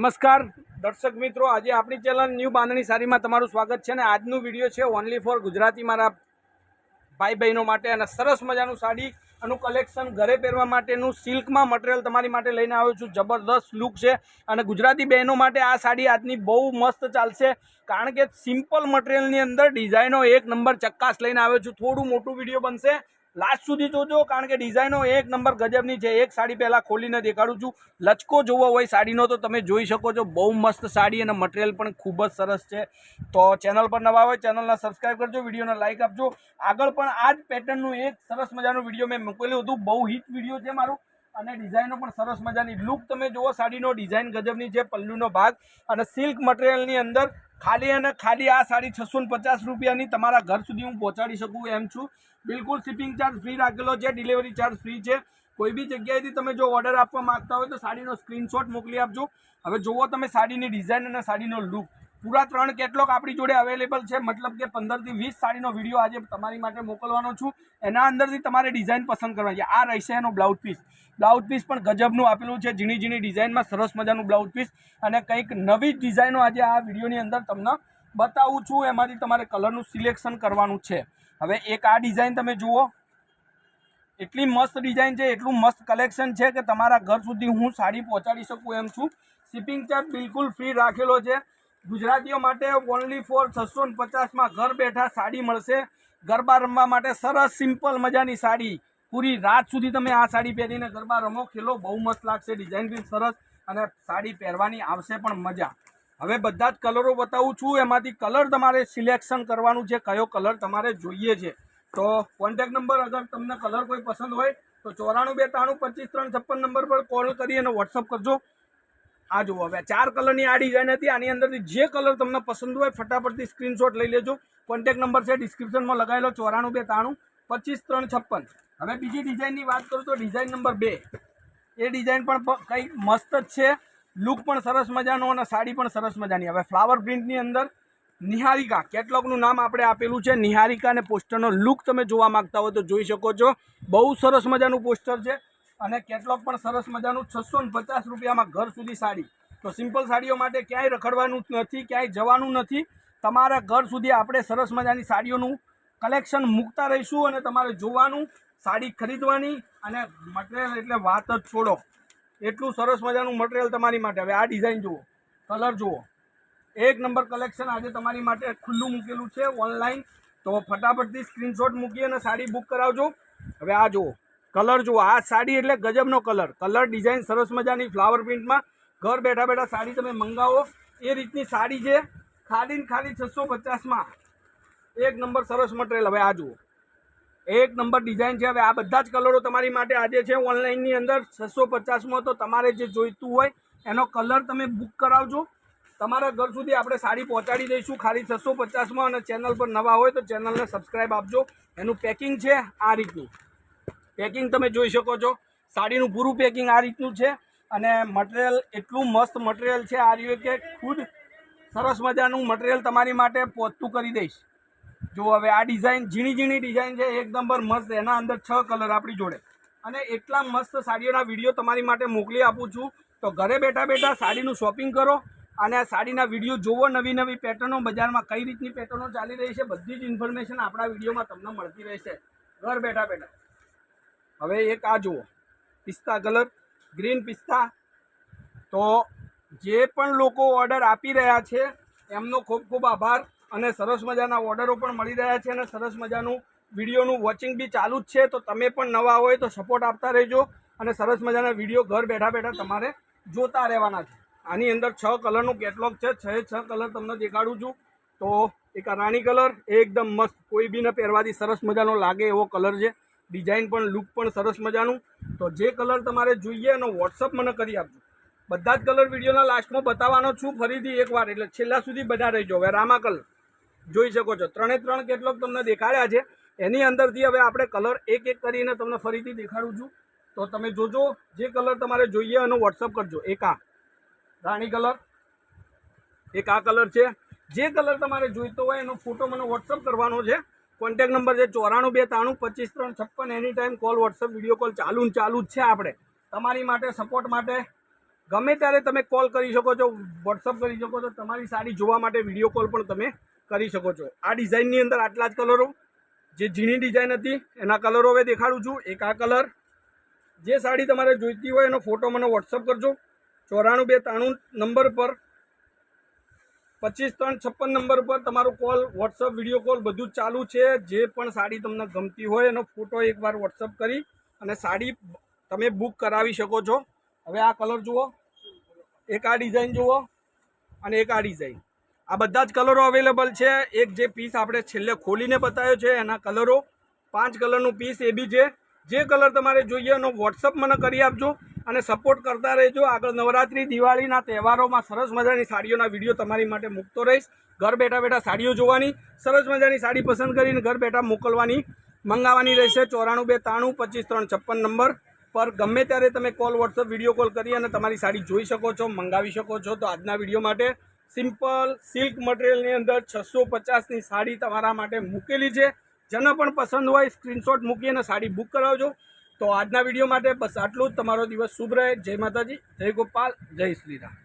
નમસ્કાર દર્શક મિત્રો, આજે આપણી ચેનલ ન્યૂ બાંધણી સાડીમાં તમારું સ્વાગત છે. અને આજનું વિડીયો છે ઓનલી ફોર ગુજરાતી મારા ભાઈ બહેનો માટે. અને સરસ મજાનું સાડીનું કલેક્શન ઘરે પહેરવા માટેનું સિલ્કમાં મટીરિયલ તમારી માટે લઈને આવ્યો છું. જબરદસ્ત લુક છે અને ગુજરાતી બહેનો માટે આ સાડી આજની બહુ મસ્ત ચાલશે, કારણ કે સિમ્પલ મટીરિયલની અંદર ડિઝાઇનો એક નંબર ચક્કાસ લઈને આવ્યો છું. થોડું મોટું વિડીયો બનશે, લાસ્ટ સુધી જોજો, કારણ કે ડિઝાઇનો એક નંબર ગજબની છે. એક સાડી પહેલાં ખોલીને દેખાડું છું. લચકો જોવો હોય સાડીનો તો તમે જોઈ શકો છો. બહુ મસ્ત સાડી અને મટીરિયલ પણ ખૂબ જ સરસ છે. તો ચેનલ પર નવા હોય ચેનલને સબસ્ક્રાઈબ કરજો, વિડીયોને લાઇક આપજો. આગળ પણ આ જ પેટર્નનું એક સરસ મજાનું વિડીયો મેં મૂકેલું હતું. બહુ હિટ વિડીયો છે મારું, અને ડિઝાઇનો પણ સરસ મજાની. લુક તમે જુઓ, સાડીનો ડિઝાઇન ગજબની છે. પલ્લુનો ભાગ અને સિલ્ક મટીરિયલની અંદર ખાલી અને ખાલી આ સાડી 650 રૂપિયાની તમારા ઘર સુધી હું પહોંચાડી શકું એમ છું. બિલકુલ શિપિંગ ચાર્જ ફ્રી રાખેલો છે, ડિલિવરી ચાર્જ ફ્રી છે. કોઈ બી જગ્યાએથી તમે જો ઓર્ડર આપવા માંગતા હોય તો સાડીનો સ્ક્રીનશોટ મોકલી આપજો. હવે જુઓ તમે સાડીની ડિઝાઇન અને સાડીનો લુક. પૂરા 3 કેટલોગ આપણી જોડે અવેલેબલ છે, મતલબ કે 15 થી 20 સાડીનો વિડીયો આજે તમારી માટે મોકલવાનો છું. એના અંદરથી તમારે ડિઝાઇન પસંદ કરવાની છે. આ રહેશે એનો બ્લાઉઝ પીસ. બ્લાઉઝ પીસ પણ ગજબનું આપેલું છે, ઝીણી ઝીણી ડિઝાઇનમાં સરસ મજાનું બ્લાઉઝ પીસ. અને કંઈક નવી ડિઝાઇનો આજે આ વિડીયોની અંદર તમને બતાવું છું. એમાંથી તમારે કલરનું સિલેક્શન કરવાનું છે. હવે એક આ ડિઝાઇન તમે જુઓ, એટલી મસ્ત ડિઝાઇન છે, એટલું મસ્ત કલેક્શન છે કે તમારા ઘર સુધી હું સાડી પહોંચાડી શકું એમ છું. શિપિંગ ચાર્જ બિલકુલ ફ્રી રાખેલો છે. ગુજરાતીઓ માટે ઓનલી ફોર 650માં ઘર બેઠા સાડી મળશે. ગરબા રમવા માટે સરસ સિમ્પલ મજાની સાડી. પૂરી રાત સુધી તમે આ સાડી પહેરીને ગરબા રમો, ખેલો, બહુ મસ્ત લાગશે. ડિઝાઇન બી સરસ અને સાડી પહેરવાની આવશે પણ મજા. હવે બધા જ કલરો બતાવું છું, એમાંથી કલર તમારે સિલેક્શન કરવાનું છે, કયો કલર તમારે જોઈએ છે. તો કોન્ટેક્ટ નંબર, અગર તમને કલર કોઈ પસંદ હોય તો 94 93 25 356 નંબર પર કોલ કરી અને વોટ્સઅપ કરજો. આ જુઓ, હવે 4 કલરની આ ડિઝાઇન હતી. આની અંદરથી જે કલર તમને પસંદ હોય ફટાફટથી સ્ક્રીનશોટ લઈ લેજો. કોન્ટેક્ટ નંબર છે ડિસ્ક્રિપ્શનમાં લગાવેલો, 94 93 25 356. હવે બીજી ડિઝાઇનની વાત કરું તો ડિઝાઇન નંબર 2. એ ડિઝાઇન પણ કંઈક મસ્ત જ છે. લુક પણ સરસ મજાનો અને સાડી પણ સરસ મજાની. હવે ફ્લાવર પ્રિન્ટની અંદર નિહારિકા કેટલોગનું નામ આપણે આપેલું છે. નિહારિકા અને પોસ્ટરનો લુક તમે જોવા માંગતા હોય તો જોઈ શકો છો. બહુ સરસ મજાનું પોસ્ટર છે અને કેટલોગ પણ સરસ મજાનું. 650 રૂપિયામાં ઘર સુધી સાડી. તો સિમ્પલ સાડીઓ માટે ક્યાંય રખડવાનું નથી, ક્યાંય જવાનું નથી. તમારા ઘર સુધી આપણે સરસ મજાની સાડીઓનું કલેક્શન મૂકતા રહીશું અને તમારે જોવાનું, સાડી ખરીદવાની. અને મટીરિયલ એટલે વાત જ છોડો, એટલું સરસ મજાનું મટીરિયલ તમારી માટે. હવે આ ડિઝાઇન જુઓ, કલર જુઓ, એક નંબર કલેક્શન આજે તમારી માટે ખુલ્લું મૂકેલું છે ઓનલાઈન. તો ફટાફટથી સ્ક્રીનશોટ મૂકી અને સાડી બુક કરાવજો. હવે આ જુઓ, કલર જુઓ. આ સાડી એટલે ગજબનો કલર. ડિઝાઇન સરસ મજાની ફ્લાવર પ્રિન્ટમાં. ઘર બેઠા બેઠા સાડી તમે મંગાવો એ રીતની સાડી છે. ખાલી ને ખાલી 650માં એક નંબર સરસ મટીરિયલ. હવે આ જુઓ, એક નંબર ડિઝાઇન છે. હવે આ બધા જ કલરો તમારી માટે આજે છે ઓનલાઈનની અંદર 650માં. તો તમારે જે જોઈતું હોય એનો કલર તમે બુક કરાવજો. તમારા ઘર સુધી આપણે સાડી પહોંચાડી દઈશું ખાલી 650માં. અને ચેનલ પર નવા હોય તો ચેનલને સબસ્ક્રાઈબ આપજો. એનું પેકિંગ છે આ રીતનું. પેકિંગ તમે જોઈ શકો છો. સાડીનું પૂરું પેકિંગ આ રીતનું છે. અને મટીરિયલ એટલું મસ્ત મટીરિયલ છે આ રહ્યું કે ખુદ સરસ મજાનું મટીરિયલ તમારી માટે પહોંચતું કરી દઈશ. જો હવે આ ડિઝાઇન ઝીણી ઝીણી ડિઝાઇન છે, એક નંબર મસ્ત. એના અંદર 6 કલર આપણી જોડે. અને એટલા મસ્ત સાડીઓના વિડીયો તમારી માટે મોકલી આપું છું. તો ઘરે બેઠા બેઠા સાડીનું શોપિંગ કરો અને આ સાડીના વિડીયો જોવો. નવી નવી પેટર્નો બજારમાં કઈ રીતની પેટર્નો ચાલી રહી છે, બધી જ ઇન્ફોર્મેશન આપણા વિડીયોમાં તમને મળતી રહેશે ઘર બેઠા બેઠા. હવે એક આ જુઓ, પિસ્તા કલર, ગ્રીન પિસ્તા. તો જે પણ લોકો ઓર્ડર આપી રહ્યા છે એમનો ખૂબ ખૂબ આભાર. અને સરસ મજાના ઓર્ડરો પણ મળી રહ્યા છે અને સરસ મજાનું વિડીયોનું વોચિંગ બી ચાલુ જ છે. તો તમે પણ નવા હોય તો સપોર્ટ આપતા રહેજો અને સરસ મજાના વિડીયો ઘર બેઠા બેઠા તમારે જોતા રહેવાના છે. આની અંદર 6 કલરનું કેટલોગ છે. 6 કલર તમને દેખાડું છું. તો એક રાણી કલર એકદમ મસ્ત, કોઈ બી ને પહેરવાથી સરસ મજાનો લાગે એવો કલર છે. ડિઝાઇન પણ લુક પણ સરસ મજાનું. તો જે કલર તમારે જોઈએ એનો વોટ્સઅપ મને કરી આપજો. બધા જ કલર વિડીયોના લાસ્ટમાં બતાવવાનો છું ફરીથી એકવાર, એટલે છેલ્લા સુધી બધા રહેજો. હવે રામા કલર જોઈ શકો છો. 3 કેટલોગ તમને દેખાડ્યા છે. એની અંદરથી હવે આપણે કલર એક એક કરીને તમને ફરીથી દેખાડું છું. તો તમે જોજો, જે કલર તમારે જોઈએ એનો વોટ્સઅપ કરજો. એક આ રાણી કલર, એક આ કલર છે. જે કલર તમારે જોઈતો હોય એનો ફોટો મને વોટ્સઅપ કરવાનો છે. કોન્ટેક્ટ નંબર છે 94 93 25 356. Any time call, WhatsApp, video call ચાલુ જ છે. આપણે તમારી માટે સપોર્ટ માટે ગમે ત્યારે તમે કોલ કરી શકો છો, વોટ્સઅપ કરી શકો છો, તમારી સાડી જોવા માટે વિડીયો કોલ પણ તમે કરી શકો છો. આ ડિઝાઇનની અંદર આટલા જ કલરો, જે ઝીણી ડિઝાઇન હતી એના કલરો હવે દેખાડું છું. એક આ કલર. જે સાડી તમારે જોઈતી હોય એનો ફોટો મને વોટ્સઅપ કરજો 94 93 નંબર પર, 25 3 56 નંબર પર તમારો કોલ, વોટ્સઅપ, વિડીયો કોલ બધું જ ચાલુ છે. જે પણ સાડી તમને ગમતી હોય એનો ફોટો એકવાર વોટ્સઅપ કરી અને સાડી તમે બુક કરાવી શકો છો. હવે આ કલર જુઓ, એક આ ડિઝાઇન જુઓ અને એક આ ડિઝાઇન. આ બધા જ કલરો અવેલેબલ છે. એક જે પીસ આપણે છેલ્લે ખોલીને બતાવ્યો છે એના કલરો, 5 કલરનું પીસ એ બી છે. જે કલર તમારે જોઈએ એનો વોટ્સઅપ મને કરી આપજો અને સપોર્ટ કરતા રહેજો. આગળ નવરાત્રિ, દિવાળીના તહેવારોમાં સરસ મજાની સાડીઓના વિડીયો તમારી માટે મૂકતો રહીશ. ઘર બેઠા બેઠા સાડીઓ જોવાની, સરસ મજાની સાડી પસંદ કરીને ઘર બેઠા મોકલવાની, મંગાવવાની રહેશે. 94 93 25 3 56 નંબર પર ગમે ત્યારે તમે કોલ, વોટ્સઅપ, વિડીયો કોલ કરી અને તમારી સાડી જોઈ શકો છો, મંગાવી શકો છો. તો આજના વિડીયો માટે સિમ્પલ સિલ્ક મટીરિયલની અંદર 650ની સાડી તમારા માટે મૂકેલી છે. જેને પણ પસંદ હોય સ્ક્રીનશોટ મૂકી અને સાડી બુક કરાવજો. તો આજના વિડીયો માટે બસ આટલું જ. તમારો દિવસ શુભ રહે. જય માતાજી, જય ગોપાલ, જય શ્રી રામ.